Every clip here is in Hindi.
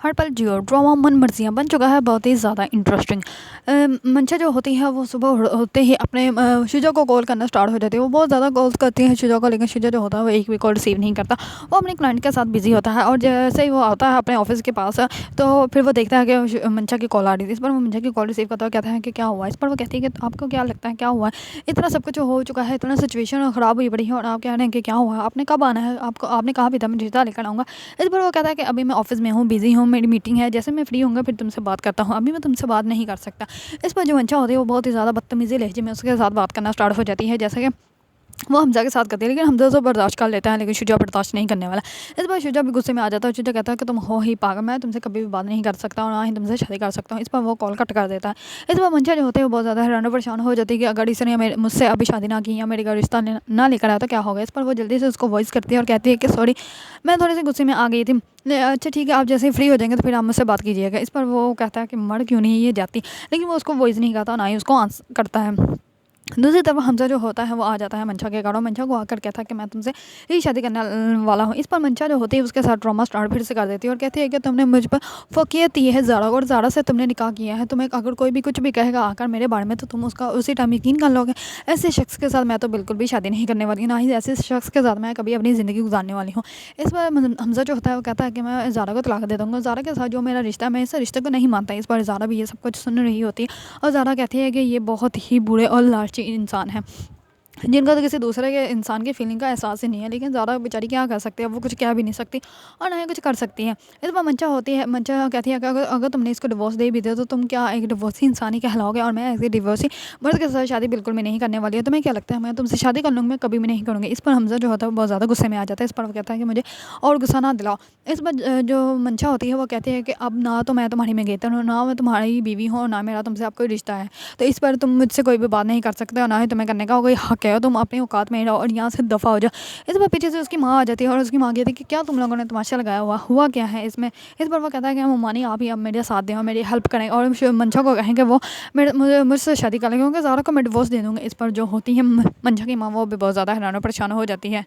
हर पल जियो ड्रामा मन मर्जियाँ बन चुका है बहुत ही ज़्यादा इंटरेस्टिंग। मंशा जो होती है वो सुबह होते ही अपने शुजा को कॉल करना स्टार्ट हो जाती है। वो बहुत ज़्यादा कॉल्स करती है शुजा को, लेकिन शुजा जो होता है वो एक भी कॉल रिसीव नहीं करता। वो अपने क्लाइंट के साथ बिजी होता है और जैसे ही वो आता है अपने ऑफिस के पास तो फिर वो देखता है कि मंशा की कॉल आ रही थी। इस पर वो मंशा की कॉल रिसीव करता है, कहता है कि क्या हुआ। इस पर वो कहती है कि आपको क्या लगता है क्या हुआ है, इतना सब कुछ हो चुका है, इतना सिचुएशन ख़राब हुई पड़ी है और आप कह रहे हैं कि क्या हुआ, आपने कब आना है, आपको आपने कहा भी था मैं रिश्ता लेकर आऊँगा। इस पर वो कहता है कि अभी मैं ऑफिस में हूँ, बिज़ी हूँ, मेरी मीटिंग है, जैसे मैं फ्री होऊंगा फिर तुमसे बात करता हूँ, अभी मैं तुमसे बात नहीं कर सकता। इस पर जो मंशा होती है वो बहुत ही ज़्यादा बदतमीज़ी लहजे में उसके साथ बात करना स्टार्ट हो जाती है, जैसे कि वो हमजा के साथ करती है। लेकिन हमजा तो बर्दाश्त कर लेता है, लेकिन शुजा बर्दाश्त नहीं करने वाला। इस बार शुजा भी गुस्से में आ जाता है। शुजा कहता है कि तुम हो ही पागल, मैं तुमसे कभी भी बात नहीं कर सकता और ना ही तुमसे शादी कर सकता हूँ। इस पर वो कॉल कट कर देता है। इस बार मंशा जो होते हैं वो बहुत ज़्यादा हैरान और परेशान हो जाती है कि अगर इसने मुझसे अभी शादी ना की या मेरे घर रिश्ता ना लेकर आया तो क्या होगा। इस पर वो जल्दी से उसको वॉइस करती है और कहती है कि सॉरी, मैं थोड़ी सी गुस्से में आ गई थी। अच्छा ठीक है, आप जैसे ही फ्री हो जाएंगे तो फिर आप मुझसे बात कीजिएगा। इस पर वो कहता है कि मर क्यों नहीं ये जाती, लेकिन वो उसको वॉइस नहीं करता, ना ही उसको आंसर करता है। दूसरी तरफ हमजा जो होता है वो आ जाता है मंशा के घर और मंशा को आकर कहता है कि मैं तुमसे यही शादी करने वाला हूँ। इस पर मंशा जो होती है उसके साथ ड्रामा स्टार्ट फिर से कर देती है और कहती है कि तुमने मुझ पर फोकियत दी है ज़ारा को और ज़ारा से तुमने निकाह किया है। तुम्हें अगर कोई भी कुछ भी कहेगा आकर मेरे बारे में तो तुम उसका उसी टाइम यकीन कर लोगे। ऐसे शख्स के साथ मैं तो बिल्कुल भी शादी नहीं करने वाली, ना ही ऐसे शख्स के साथ मैं कभी अपनी ज़िंदगी गुजारने वाली हूँ। इस पर हमजा जो होता है वो कहता है कि मैं ज़ारा को तलाक दे दूँगा। ज़ारा के साथ जो मेरा रिश्ता है मैं इस रिश्ते को नहीं मानता। इस पर ज़ारा भी ये सब कुछ सुन रही होती है और ज़ारा कहती है कि ये बहुत ही बुरे और लालची इंसान है जिनका तो किसी दूसरे के इंसान की फीलिंग का एहसास ही नहीं है। लेकिन ज़्यादा बेचारी क्या कर सकती है, वो कुछ कह भी नहीं सकती और ना ही कुछ कर सकती है। इस बार मंशा होती है, मंशा कहती है कि अगर अगर तुमने इसको डिवोर्स दे भी दिया तो तुम क्या एक डिवोर्सी इंसान ही कहलाओगे और मैं ऐसे डिवोर्सी मर्द के साथ शादी बिल्कुल भी नहीं करने वाली है। तुम्हें क्या लगता है मैं तुमसे शादी कर लूँगी, मैं कभी भी नहीं करूँगी। इस पर हमजा जो होता है वो बहुत ज़्यादा गुस्से में आ जाता है। इस पर वो कहता है कि मुझे और गुस्सा ना दिलाओ। इस पर जो मंशा होती है वो कहती है कि अब ना तो मैं तुम्हारी मंगेतर हूँ, ना मैं तुम्हारी बीवी हूँ और ना मेरा तुमसे अब कोई रिश्ता है, तो इस पर तुम मुझसे कोई भी बात नहीं कर सकते और ना ही तुम्हें करने का कोई हक है। तुम अपनी औकात में ही रहो और यहाँ से दफ़ा हो जाओ। इस बार पीछे से उसकी माँ आ जाती है और उसकी माँ कहती है कि क्या तुम लोगों ने तमाशा लगाया हुआ क्या है इसमें। इस पर वो कहता है कि मम्मा नहीं, आप ही अब मेरे साथ दें और मेरी हेल्प करें और मंशा को कहें कि वो मुझसे शादी कर लेंगे क्योंकि ज़ारा को मैं डिवोर्स दे दूँगी। इस पर जो होती है मंशा की माँ वो भी बहुत ज़्यादा हैरान और परेशान हो जाती है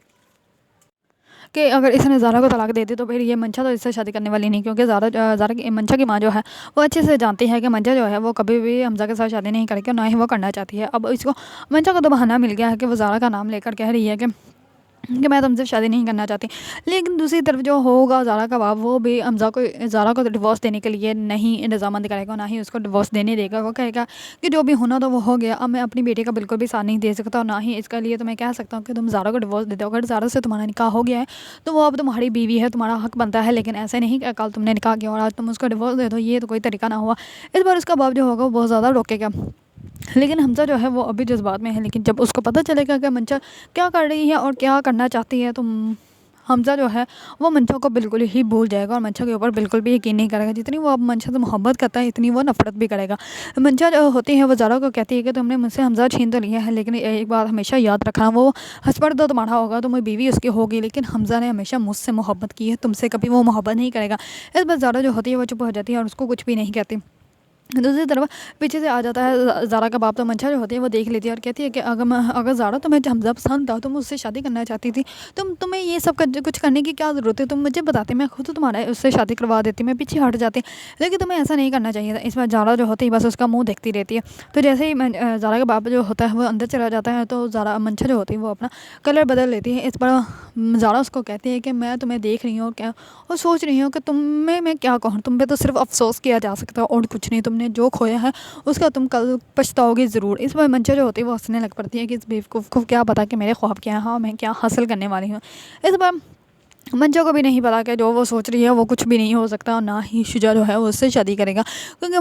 कि अगर इसने ज़ारा को तलाक दे दी तो फिर ये मंशा तो इससे शादी करने वाली नहीं, क्योंकि ज़ारा की मंशा की माँ जो है वो अच्छे से जानती है कि मंशा जो है वो कभी भी हमजा के साथ शादी नहीं करेगी और ना ही वो करना चाहती है। अब इसको मंशा को तो बहाना मिल गया है कि वो ज़ारा का नाम लेकर कह रही है कि मैं तुमसे शादी नहीं करना चाहती। लेकिन दूसरी तरफ जो होगा ज़ारा का बाप वो भी हमजा को ज़ारा को डिवोर्स देने के लिए नहीं रजामंद करेगा, ना ही उसको डिवोर्स देने देगा। वो कहेगा कि जो भी होना तो वो हो गया, अब मैं अपनी बेटी का बिल्कुल भी साथ नहीं दे सकता और ना ही इसके लिए तो मैं कह सकता हूँ कि तुम ज़ारा को डिवोर्स दे दो। अगर ज़ारा से तुम्हारा निकाह हो गया है तो वो अब तुम्हारी बीवी है, तुम्हारा हक बनता है। लेकिन ऐसे नहीं कि कल तुमने निकाह किया और आज तुम उसको डिवोर्स दे दो, ये तो कोई तरीका ना हुआ। इस बार उसका बाप जो होगा वो बहुत ज़्यादा रोकेगा। लेकिन हमजा जो है वो अभी जज्बात में है, लेकिन जब उसको पता चलेगा कि मंशा क्या कर रही है और क्या करना चाहती है तो हमजा जो है वो मंशा को बिल्कुल ही भूल जाएगा और मंशा के ऊपर बिल्कुल भी यकीन नहीं करेगा। जितनी वो अब मंशा से मोहब्बत करता है इतनी वो नफरत भी करेगा। मंशा जो होती है वो ज़ारा को कहती है कि तुमने मुझसे हमजा छीन तो लिया है, लेकिन एक बात हमेशा याद रखना, वो हस्बैंड तो तुम्हारा होगा, तुम्हें बीवी उसकी होगी, लेकिन हमजा ने हमेशा मुझसे मोहब्बत की है, तुमसे कभी वो मोहब्बत नहीं करेगा। इस बार ज़ारा जो होती है वो चुप हो जाती है और उसको कुछ भी नहीं कहती। दूसरी तरफ पीछे से आ जाता है ज़ारा का बाप, तो मंशा जो होती है वो देख लेती है और कहती है कि अगर ज़ारा तुम्हें हमजा पसंद था, तुम उससे शादी करना चाहती थी, तुम्हें ये सब कुछ करने की क्या ज़रूरत है, तुम मुझे बताते मैं खुद तुम्हारा उससे शादी करवा देती, मैं पीछे हट जाती, लेकिन तुम्हें ऐसा नहीं करना चाहिए था। इस बार ज़ारा जो होती है बस उसका मुँह देखती रहती है। तो जैसे ही ज़ारा का बाप जो होता है वो अंदर चला जाता है तो ज़ारा मंशा जो होती है वो अपना कलर बदल लेती है। इस पर ज़ारा उसको कहती है कि मैं तुम्हें देख रही हूँ क्या और सोच रही हूँ कि तुम्हें मैं क्या कहूँ, तुम पे तो सिर्फ अफसोस किया जा सकता है और कुछ नहीं, तुमने जो खोया है उसका तुम कल पछताओगे ज़रूर। इस बार मंशा जो होती है वो हंसने लग पड़ती है कि इस बेवकूफ़ को क्या पता कि मेरे ख्वाब क्या है और मैं क्या हासिल करने वाली हूँ। इस बार मंशा को भी नहीं पता कि जो वो सोच रही है वो कुछ भी नहीं हो सकता और ना ही शुजा जो है वो उससे शादी करेगा, क्योंकि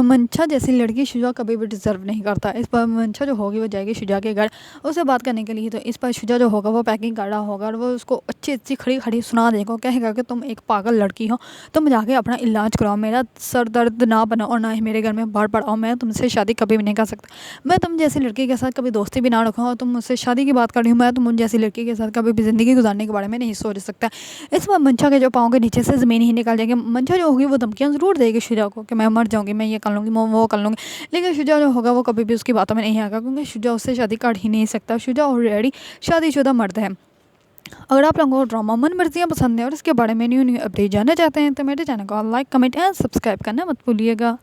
मंशा जैसी लड़की शुजा कभी भी डिज़र्व नहीं करता। इस पर मंशा जो होगी वो जाएगी शुजा के घर उससे बात करने के लिए। तो इस पर शुजा जो होगा वो पैकिंग कर रहा होगा और वो उसको अच्छी अच्छी खड़ी खड़ी सुना देगा, कहेगा कि तुम एक पागल लड़की हो, तुम जाके अपना इलाज कराओ, मेरा सर दर्द ना बनाओ और ना ही मेरे घर में बाढ़ पड़ाओ, मैं तुमसे शादी कभी भी नहीं कर सकता, मैं तुम जैसी लड़की के साथ कभी दोस्ती भी ना रखूँ और तुम मुझसे शादी की बात कर रही हूँ, मैं तुम जैसी लड़की के साथ कभी भी ज़िंदगी गुजारने के बारे में नहीं सोच सकता। इस बार मंशा के जो पाँव के नीचे से ज़मीन ही निकल जाएगी। मंशा जो होगी वो धमकियाँ ज़रूर देगी शुजा को कि मैं मर जाऊँगी, मैं ये कर लूँगी, मैं वो कर लूँगी, लेकिन शुजा जो होगा वो कभी भी उसकी बातों में नहीं आएगा, क्योंकि शुजा उससे शादी कर ही नहीं सकता। शुजा ऑलरेडी शादीशुदा मर्द है। अगर आप लोगों को ड्रामा मन मर्जियाँ पसंद है और इसके बारे में न्यू न्यू अपडेट जानना चाहते हैं तो मेरे चैनल को लाइक कमेंट एंड सब्सक्राइब करना मत भूलिएगा।